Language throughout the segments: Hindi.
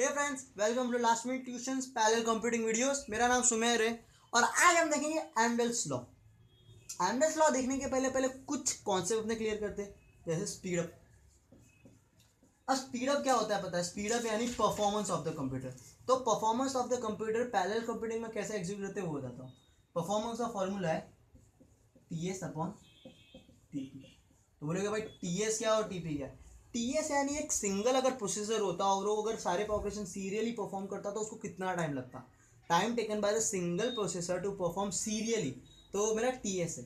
Hey friends, welcome to last minute tuitions parallel computing videos. मेरा नाम सुमेर है और आज हम देखेंगे एम्डेल्स लॉ। एम्डेल्स लॉ देखने के पहले पहले कुछ कॉन्सेप्ट अपने क्लियर करते हैं, जैसे स्पीड अप। अब स्पीड अप क्या होता है पता है? स्पीड अप यानी परफॉर्मेंस ऑफ द कंप्यूटर। तो performance of the computer parallel computing में कैसे एग्जीक्यूट करते हैं वो बताता हूँ। परफॉर्मेंस का फॉर्मूला है टीएस अपॉन टीपी। तो बोलेगे भाई टीएस क्या और टीपी क्या? टीएस यानी एक सिंगल अगर प्रोसेसर होता और वो अगर सारे ऑपरेशन सीरियली परफॉर्म करता तो उसको कितना टाइम लगता। Time taken by the single processor to perform serially, तो मेरा टीएस है।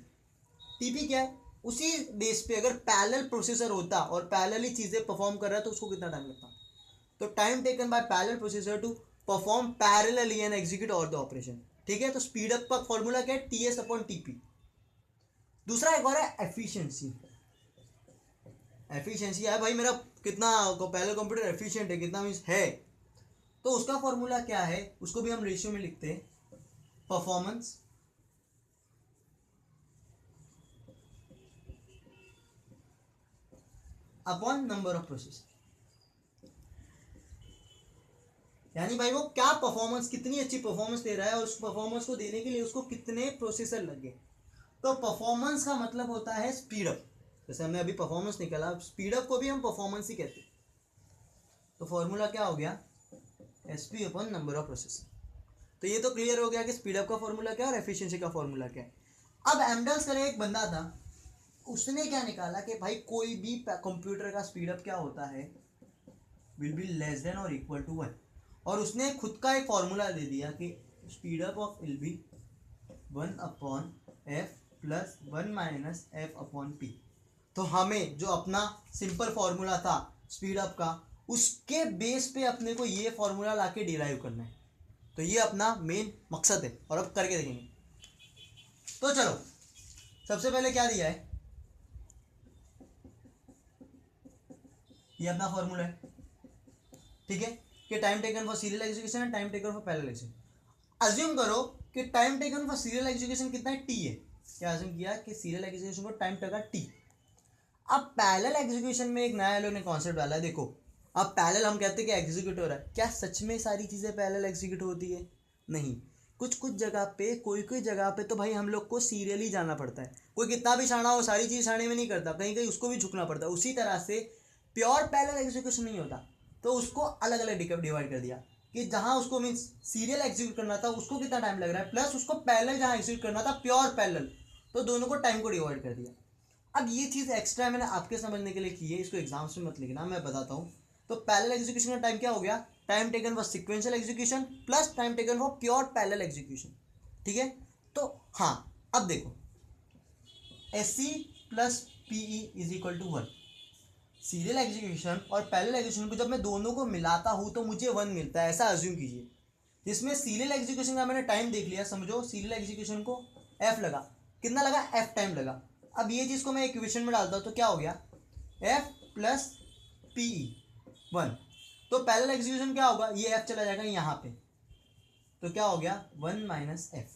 टीपी क्या है? उसी बेस पे अगर पैरेलल प्रोसेसर होता और पैरेलली चीज़ें परफॉर्म कर रहा है तो उसको कितना टाइम लगता। तो time taken by parallel processor to perform parallelly and execute all the operation. ठीक है, तो स्पीड अप का फॉर्मूला क्या है? TS upon TP. दूसरा एक और है एफिशिएंसी। एफिशिएंसी है भाई मेरा कितना पैरेलल कंप्यूटर एफिशिएंट है, कितना मीन्स है। तो उसका फॉर्मूला क्या है? उसको भी हम रेशियो में लिखते हैं, performance upon number of processor. यानी भाई वो क्या परफॉर्मेंस, कितनी अच्छी परफॉर्मेंस दे रहा है और उस परफॉर्मेंस को देने के लिए उसको कितने प्रोसेसर लगे। तो परफॉर्मेंस का मतलब होता है स्पीड अप। जैसे हमने अभी परफॉर्मेंस निकाला, स्पीड अप को भी हम परफॉर्मेंस ही कहते हैं। तो फॉर्मूला क्या हो गया? S P upon number of processor. तो ये तो क्लियर हो गया कि स्पीड अप का फॉर्मूला क्या है और एफिशिएंसी का फॉर्मूला क्या है। अब एमडल्स करे एक बंदा था, उसने क्या निकाला कि भाई कोई भी कंप्यूटर का स्पीड अप क्या होता है, विल बी लेस देन और इक्वल टू 1। और उसने खुद का एक फॉर्मूला दे दिया कि speed up of will be 1 upon F plus 1 minus F upon P. तो हमें जो अपना सिंपल फॉर्मूला था स्पीड अप का, उसके बेस पे अपने को ये फॉर्मूला लाके डिराइव करना है। तो ये अपना मेन मकसद है और अब करके देखेंगे। तो चलो, सबसे पहले क्या दिया है, ये अपना फॉर्मूला है। ठीक है, कि time taken for serial execution and time taken for parallel execution. Assume करो कि time taken for serial execution कितना है? टी है। क्या अज्यूम किया कि सीरियल एग्जीक्यूशन को टाइम टेका टी। अब पैरेलल एग्जीक्यूशन में एक नया लोग ने कॉन्सेप्ट डाला है। देखो, अब पैरेलल हम कहते हैं कि एग्जीक्यूट हो रहा है, क्या सच में सारी चीज़ें पैरेलल एग्जीक्यूट होती है? नहीं। कुछ कुछ जगह पे, कोई कोई जगह पे तो भाई हम लोग को सीरियली जाना पड़ता है। कोई कितना भी छाना हो सारी चीज़ छाने में नहीं करता, कहीं कहीं उसको भी झुकना पड़ता है। उसी तरह से प्योर पैरेलल एग्जीक्यूशन नहीं होता, तो उसको अलग अलग डिवाइड कर दिया कि जहाँ उसको मीन्स सीरियल एग्जीक्यूट करना था उसको कितना टाइम लग रहा है, प्लस उसको पैरेलल जहाँ एग्जीक्यूट करना था प्योर पैरेलल, तो दोनों को टाइम को डिवाइड कर दिया। अब ये चीज़ एक्स्ट्रा मैंने आपके समझने के लिए की है, इसको एग्जाम्स में मत लिखना, मैं बताता हूँ। तो पैरेलल एग्जीक्यूशन का टाइम क्या हो गया? Time taken for sequential execution plus time taken for pure parallel execution. ठीक है, तो हाँ, अब देखो, S C plus PE is equal to 1। Serial execution और पैरेलल एग्जीक्यूशन को जब मैं दोनों को मिलाता हूँ तो मुझे 1 मिलता है, ऐसा अज्यूम कीजिए। जिसमें सीरियल एग्जीक्यूशन का मैंने टाइम देख लिया, समझो सीरियल एग्जीक्यूशन को एफ लगा, कितना लगा? एफ टाइम लगा। अब ये चीज़ को मैं इक्वेशन में डालता हूँ तो क्या हो गया? F plus P 1। तो पैरेलल एग्जीक्यूशन क्या होगा? ये एफ चला जाएगा यहाँ पे, तो क्या हो गया? 1 माइनस एफ।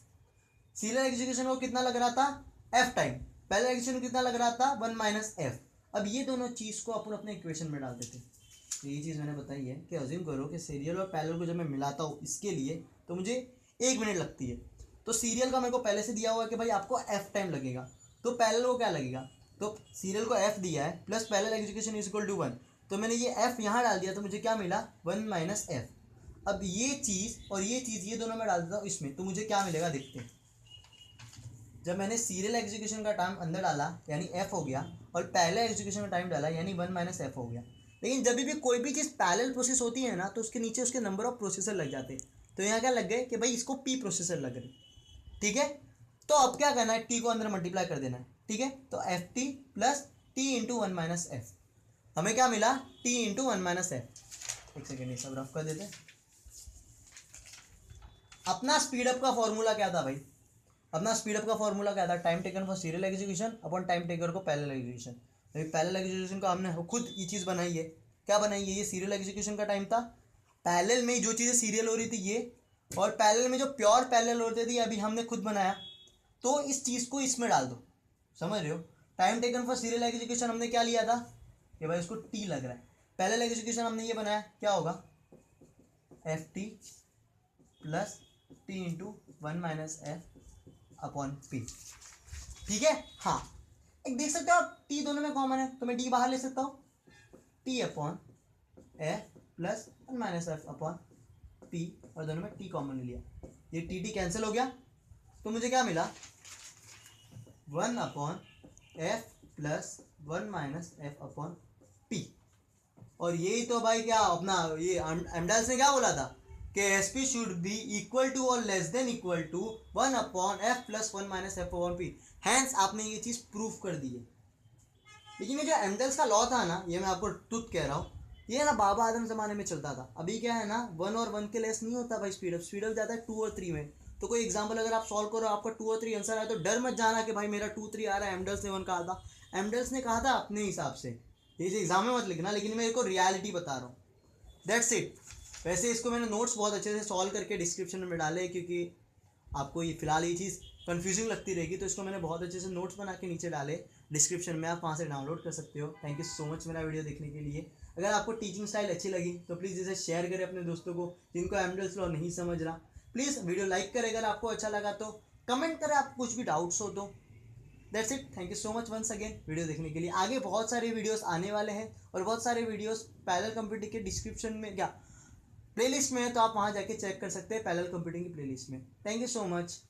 सीरियल एग्जीक्यूशन को कितना लग रहा था? F time. पैरेलल एग्जीक्यूशन को कितना लग रहा था? 1 माइनस एफ। अब ये दोनों चीज़ को अपन अपने इक्वेशन में डाल देते। तो ये चीज़ मैंने बताई है कि अज्यूम करो कि सीरियल और पैरेलल को जब मैं मिलाता हूँ इसके लिए तो मुझे 1 मिनट लगती है। तो सीरियल का मेरे को पहले से दिया हुआ है कि भाई आपको एफ टाइम लगेगा, तो पैरेलल को क्या लगेगा? तो सीरियल को एफ दिया है plus parallel execution is equal to 1, तो मैंने ये एफ यहाँ डाल दिया, तो मुझे क्या मिला? 1 माइनस एफ। अब ये चीज़ और ये चीज़, ये दोनों मैं डाल देता हूँ इसमें, तो मुझे क्या मिलेगा देखते हैं। जब मैंने सीरियल एग्जीक्यूशन का टाइम अंदर डाला यानी एफ हो गया, और पैरेलल एग्जीक्यूशन का टाइम डाला यानी 1 माइनस एफ हो गया। लेकिन जब भी कोई भी चीज़ पैरेलल प्रोसेस होती है ना, तो उसके नीचे उसके नंबर ऑफ प्रोसेसर लग जाते हैं। तो यहाँ क्या लग गए कि भाई इसको पी प्रोसेसर लग रहे। ठीक है, तो अब क्या करना है? टी को अंदर मल्टीप्लाई कर देना है। ठीक है, तो F T plus T into 1 minus F, हमें क्या मिला? T into 1 minus F. एक सेकेंड, ये सब रफ कर देते हैं। अपना स्पीडअप का फॉर्मूला क्या था भाई? अपना स्पीडअप का फॉर्मूला क्या था? Time taken for serial execution upon time taker को पैरेलल एग्जीक्यूशन। पैरेलल एग्जीक्यूशन का हमने खुद ये चीज़ बनाई है। क्या बनाई है? ये सीरियल एग्जीक्यूशन का टाइम था, पैरेलल में जो चीज़ें सीरियल हो रही थी ये, और पैरेलल में जो प्योर पैरेलल होती थी अभी हमने खुद बनाया। तो इस चीज़ को इसमें डाल दो, समझ रहे हो? Time taken for serial execution हमने क्या लिया था कि भाई उसको टी लग रहा है। पैरेलल एग्जीक्यूशन हमने ये बनाया, क्या होगा? F T plus T into 1 minus F upon P. ठीक है, हाँ एक देख सकते हो आप टी दोनों में कॉमन है तो मैं डी बाहर ले सकता हूँ, T upon F plus 1 minus F upon P, और दोनों में टी कॉमन ले लिया, ये टी टी कैंसिल हो गया तो मुझे क्या मिला 1 upon F plus 1 minus F upon P. और यही तो भाई क्या अपना ये एमडाल्स ने क्या बोला था कि S P should be equal to और less than equal to 1 upon F plus 1 minus F upon P. Hence आपने ये चीज़ प्रूफ कर दी है। लेकिन ये जो एमडाल्स का लॉ था ना, ये मैं आपको ट्रुथ कह रहा हूँ, ये ना बाबा आदम ज़माने में चलता था। अभी क्या है ना 1 और 1 के लेस नहीं होता भाई, स्पीड अप जाता है 2 और 3 में। तो कोई एग्जांपल अगर आप सॉल्व करो आपका 2 और 3 आंसर आए तो डर मत जाना कि भाई मेरा 2 3 आ रहा है, एमडल्स ने 1 कहा था। एमडल्स ने कहा था अपने हिसाब से, ये एग्जाम में मत लिखना, लेकिन मैं को रियलिटी बता रहा हूँ, दैट्स इट। वैसे इसको मैंने नोट्स बहुत अच्छे से सॉल्व करके डिस्क्रिप्शन में डाले, क्योंकि आपको ये फिलहाल ये चीज़ कंफ्यूजिंग लगती रहेगी, तो इसको मैंने बहुत अच्छे से नोट्स बना के नीचे डाले डिस्क्रिप्शन में, आप वहाँ से डाउनलोड कर सकते हो। थैंक यू सो मच मेरा वीडियो देखने के लिए। अगर आपको टीचिंग स्टाइल अच्छी लगी तो प्लीज़ इसे शेयर करें अपने दोस्तों को जिनको एमडल्स लॉ नहीं समझ रहा। प्लीज़ वीडियो लाइक करें अगर आपको अच्छा लगा तो, कमेंट करें आपको कुछ भी डाउट्स हो तो। That's it, thank you so much once again video देखने के लिए। आगे बहुत सारे वीडियोस आने वाले हैं और बहुत सारे वीडियोस पैरेलल कंप्यूटिंग के डिस्क्रिप्शन में क्या प्लेलिस्ट में है, तो आप वहाँ जाके चेक कर सकते हैं पैरेलल कंप्यूटिंग की प्लेलिस्ट में। Thank you so much.